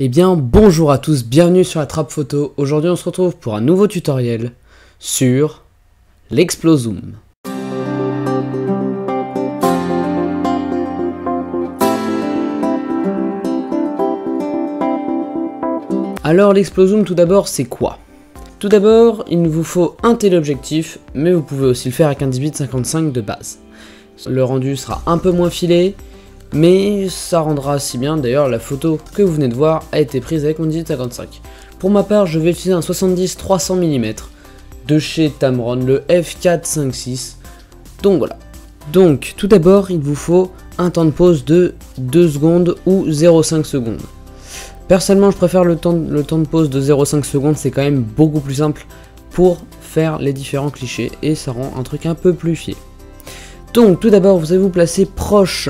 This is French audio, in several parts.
Eh bien bonjour à tous, bienvenue sur la Trappe Photo. Aujourd'hui on se retrouve pour un nouveau tutoriel sur l'Explozoom. Alors l'Explozoom tout d'abord c'est quoi? Tout d'abord il vous faut un téléobjectif, mais vous pouvez aussi le faire avec un 18-55 de base. Le rendu sera un peu moins filé, mais ça rendra assez bien. D'ailleurs la photo que vous venez de voir a été prise avec mon 18-55. Pour ma part je vais utiliser un 70-300 mm de chez Tamron, le F456. Donc voilà. Donc tout d'abord il vous faut un temps de pause de 2 secondes ou 0,5 secondes. Personnellement je préfère le temps de pause de 0,5 secondes, c'est quand même beaucoup plus simple pour faire les différents clichés et ça rend un truc un peu plus fié. Donc tout d'abord vous allez vous placer proche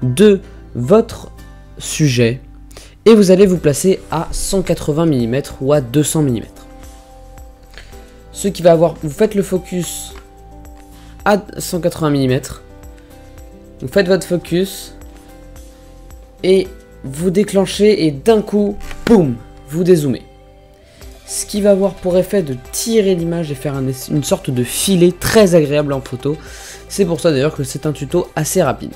de votre sujet et vous allez vous placer à 180 mm ou à 200 mm. Ce qui va avoir, vous faites le focus à 180 mm, vous faites votre focus et vous déclenchez et d'un coup, boum, vous dézoomez. Ce qui va avoir pour effet de tirer l'image et faire une sorte de filet très agréable en photo. C'est pour ça d'ailleurs que c'est un tuto assez rapide.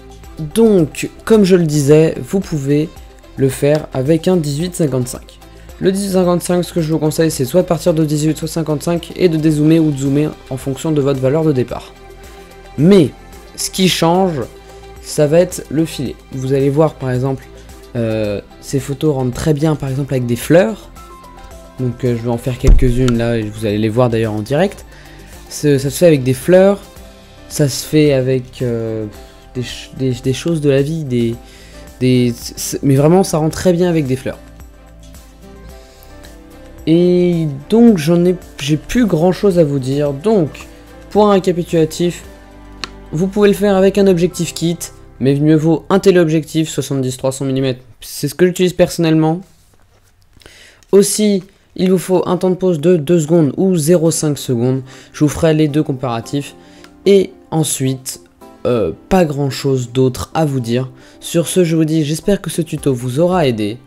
Donc, comme je le disais, vous pouvez le faire avec un 18-55. Le 18-55, ce que je vous conseille, c'est soit de partir de 18 soit 55 et de dézoomer ou de zoomer en fonction de votre valeur de départ. Mais, ce qui change, ça va être le filet. Vous allez voir par exemple, ces photos rendent très bien par exemple avec des fleurs. Donc je vais en faire quelques-unes là, et vous allez les voir d'ailleurs en direct. Ça se fait avec des fleurs, ça se fait avec des choses de la vie, mais vraiment ça rend très bien avec des fleurs. Et donc j'ai plus grand chose à vous dire. Donc pour un récapitulatif, vous pouvez le faire avec un objectif kit, mais mieux vaut un téléobjectif 70-300 mm, c'est ce que j'utilise personnellement. Aussi il vous faut un temps de pause de 2 secondes ou 0,5 secondes, je vous ferai les deux comparatifs. Et ensuite pas grand chose d'autre à vous dire. Sur ce je vous dis, j'espère que ce tuto vous aura aidé.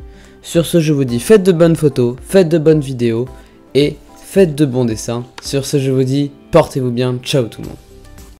Sur ce je vous dis, faites de bonnes photos, faites de bonnes vidéos et faites de bons dessins. Sur ce je vous dis, portez-vous bien, ciao tout le monde.